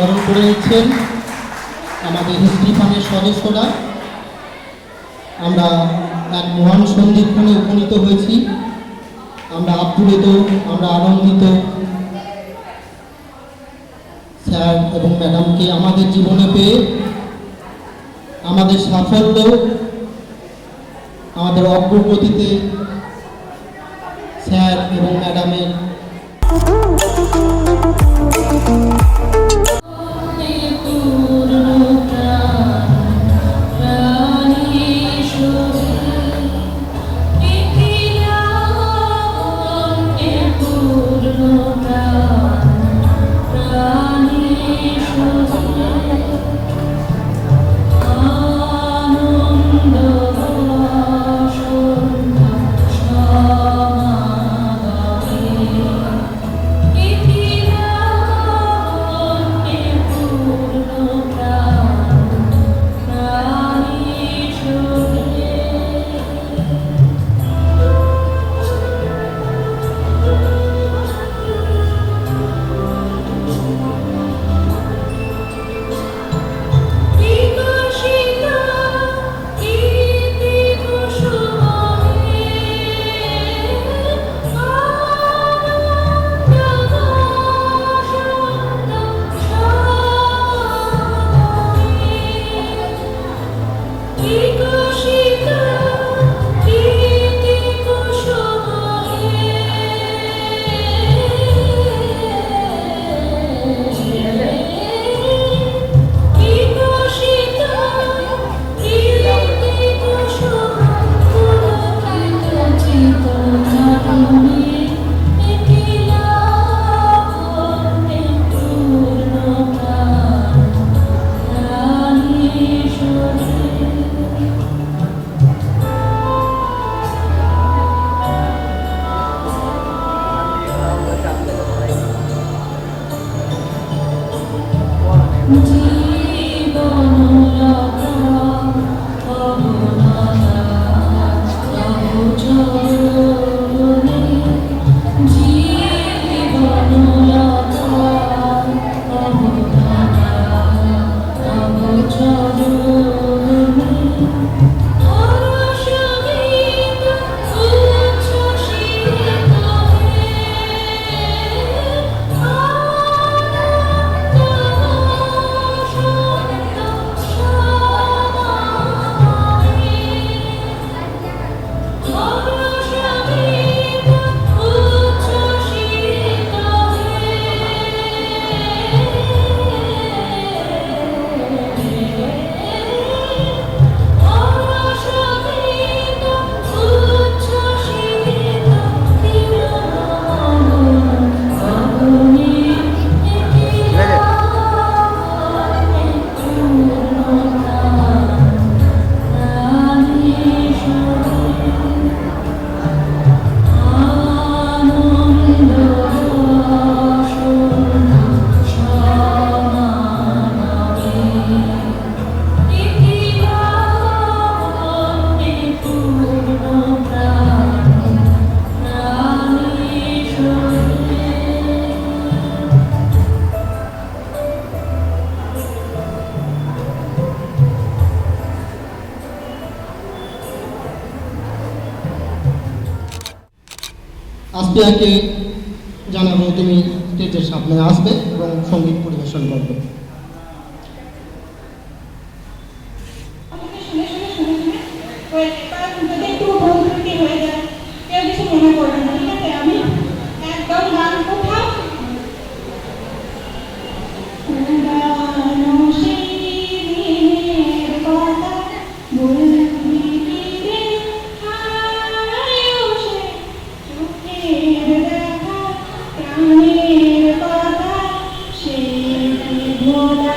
বরণ করে নিচ্ছেন আমাদের স্টিফানের সদস্যরা। আমরা এক মহান সন্ধিক্ষণে উপনীত হয়েছি। আমরা আপ্লুত, আমরা আনন্দিত স্যার এবং ম্যাডামকে আমাদের জীবনে পেয়ে। আমাদের সাফল্য, আমাদের অগ্রগতিতে স্যার এবং ম্যাডামের আসপিয়াকে জানাবো তুমি স্টেজের সামনে আসবে এবং সঙ্গীত পরিবেশন করবে। ভোলা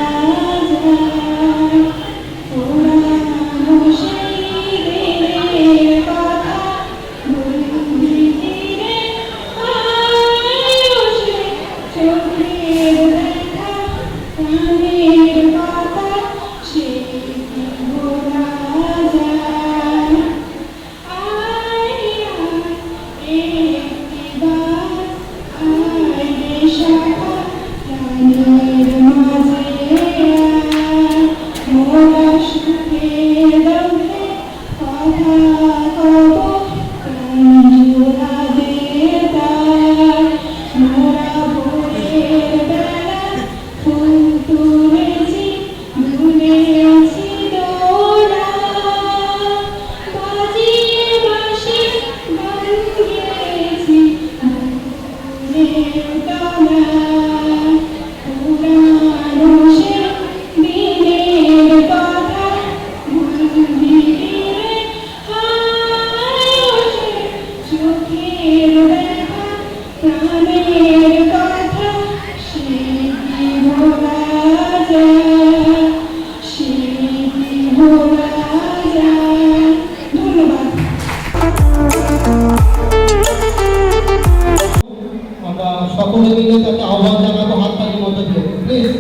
ভোলা যায়। ধন্যবাদ। আমরা সকলে মিলে তাকে আহ্বান জানাবো হাততালির মধ্যে দিয়ে, প্লিজ।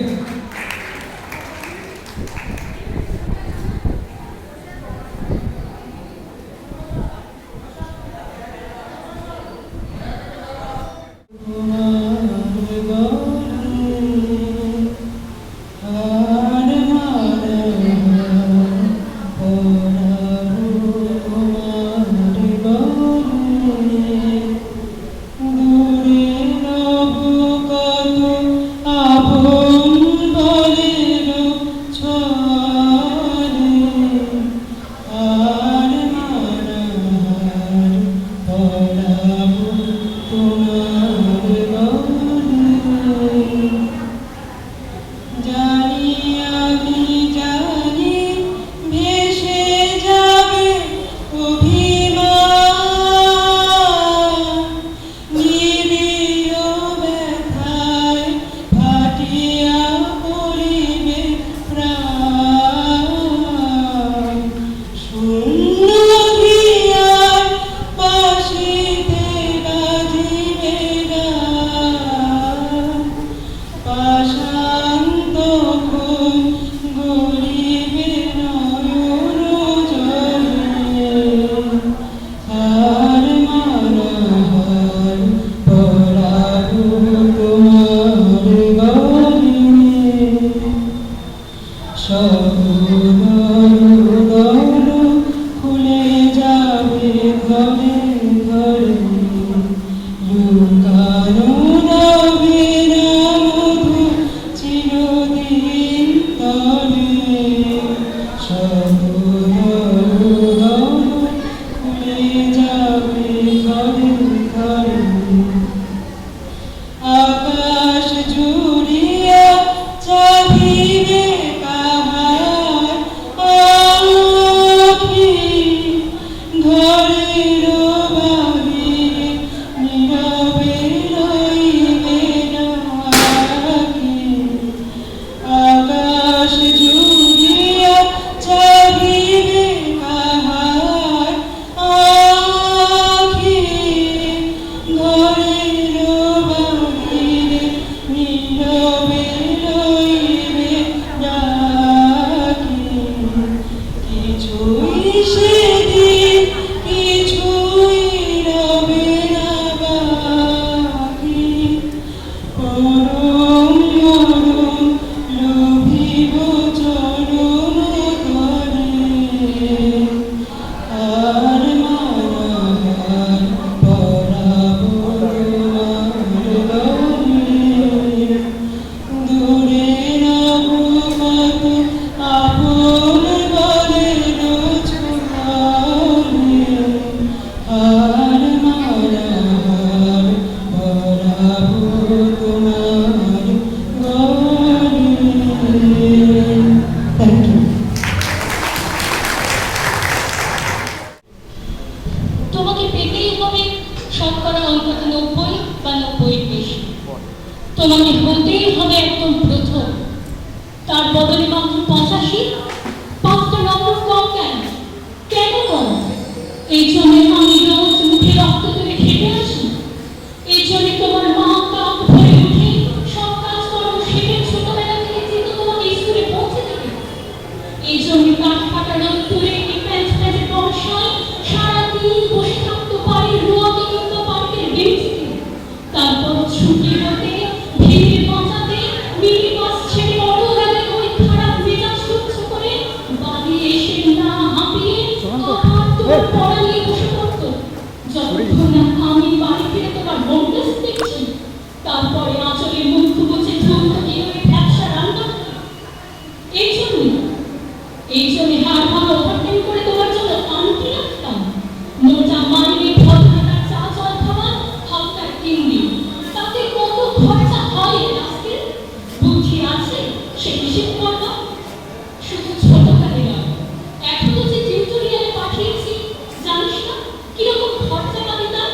তোমাকে হতেই হবে একদম প্রথম, তার বদলে মাত্র 85। 5টা নম্বর কম কেন? কেন কম? এই জন্য আমি রোজ মুখে রক্ত তুলে খেতে আসি। এই জন্য তোমার মা কাক ভরে উঠে সব কাজ করো সেটা ছোটবেলা থেকে যেহেতু তোমাকে স্কুলে পৌঁছে দেবে। এই জন্য কাঠ ফাটা রোদ তুলে প্যান্ট প্যান্টে বর্ষায় সারাদিন বসে থাকতে পারি রোয়াকে কিংবা পার্কের বেঞ্চিতে। তারপর ছুটি হতে ভিড়ে বাঁচাতে মিনি বাস ছেড়ে অটো রাগে করে খারাপ মেজাজ সহ্য করে বাড়ি এসে না হাঁপিয়ে আবার তোর পড়া নিয়ে বসে পড়তো। যতক্ষণ না আমি বাড়ি ফিরে তোমার মন্ডস দেখছি, তারপরে আঁচলের মুখ বুঝে ধরতো কিভাবে ব্যবসা রান্না। এই জন্য হাড় ভাঙা ওভারটাইম করে তোমার জন্য আনতে রাখতাম। মোটা মাইনে ভদ্রতার চা জল খাওয়া হাফটার কিনবি, তাতে কত খরচা হয় আজকে বুদ্ধি আছে সে হিসেব করবা। শুধু ছোটখাটো না, এখনো যে টিউটোরিয়ালে পাঠিয়েছি জানিস না কিরকম খরচা পাবি তার?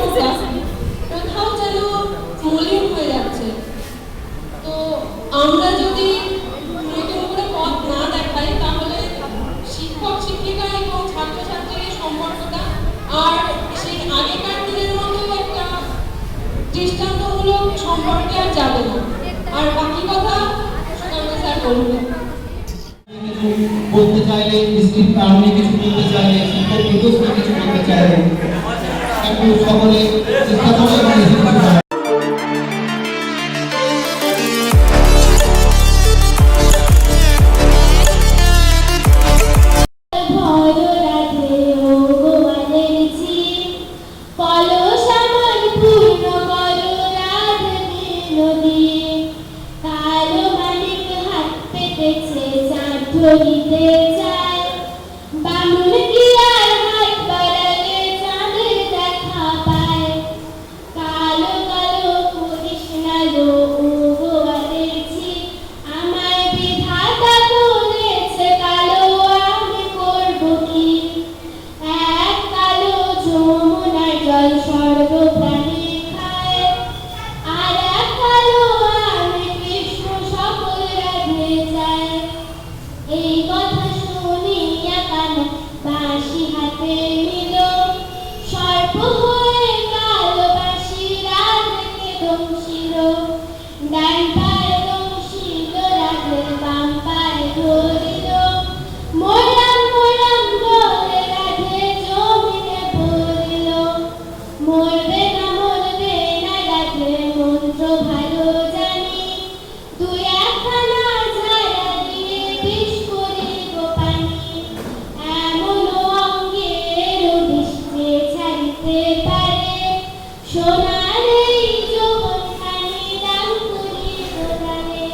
হচ্ছে কোথাও যেন মলিন হয়ে যাচ্ছে। তো আমরা যদি নতুন করে পথ না দেখাই তাহলে শিক্ষক শিক্ষিকা এবং ছাত্রছাত্রীর সম্পর্কটা আর সেই আগেকার দিনের মতো একটা দৃষ্টান্তমূলক সম্পর্কে আর যাবে না। আর বাকি কথা স্যার বলবেন। বলতে চাইলে ডিস্ট্রিক্ট কারণে কিছু বলতে চাইলে শিক্ষক দিবস নিয়ে কিছু বলতে চাইলে একটু সকলে চেষ্টা করে এবং নিজের কিছু বলার। ধরিতে চায় বামুন কি আর হাত বাড়ালে চাঁদের দেখা পায়। কালো কালো করিস না লো ওগো আদেছি, আমায় বিধাতা করেছে কালো, আমি করব কি? এক কালো যমুনার জল সর্বপ্রাণী খায়, আর এক কালো আমি কৃষ্ণ সকল রাধে যায়। এই কথা শুনিয়া কানা বাঁশি হাতে নিল, সর্প হয়ে কালো বাঁশি রাধেকে দংশিল। ডান পায়ে দংশিল রাধে, বাম পায়ে ধরিল, মোরাম মোরাম বলে রাধে জমিনে পড়িল। মরবে না রাধে মন্ত্র ভালো জানি, দুই একখানা ঝাড়া দিয়ে বিষ করিব পানি। এমন অঙ্গের বিষ যে ছাড়িতে পারে, সোনার এই যৌবনখানি দান করিব দানে।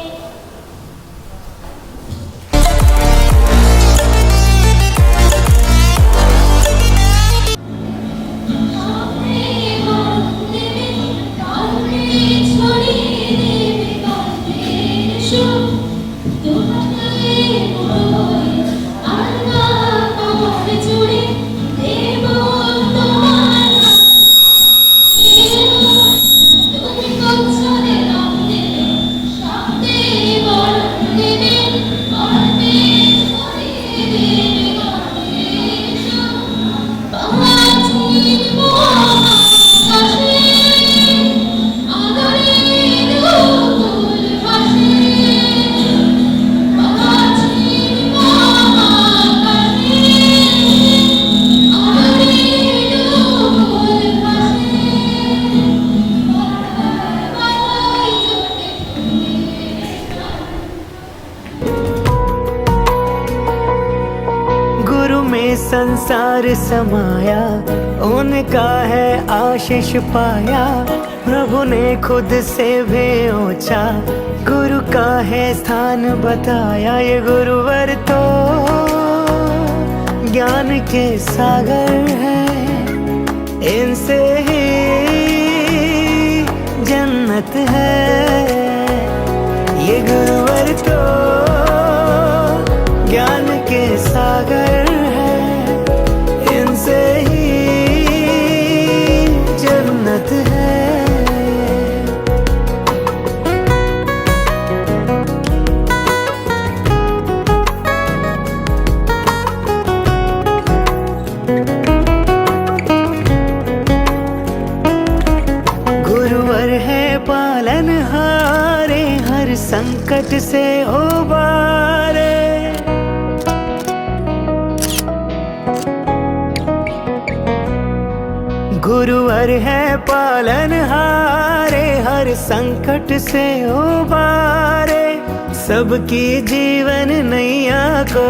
संसार समाया, उनका है आशीष पाया। प्रभु ने खुद से भी ऊंचा गुरु का है स्थान बताया। ये गुरुवर तो ज्ञान के सागर है, इनसे ही जन्नत है। ये गुरुवर तो ज्ञान के सागर है, इनसे ही जन्नत है। गुरुवर है पालनहारे, हर संकट से उबारे। गुरुवर है पालनहारे, हर संकट से उबारे। सबकी जीवन नैया को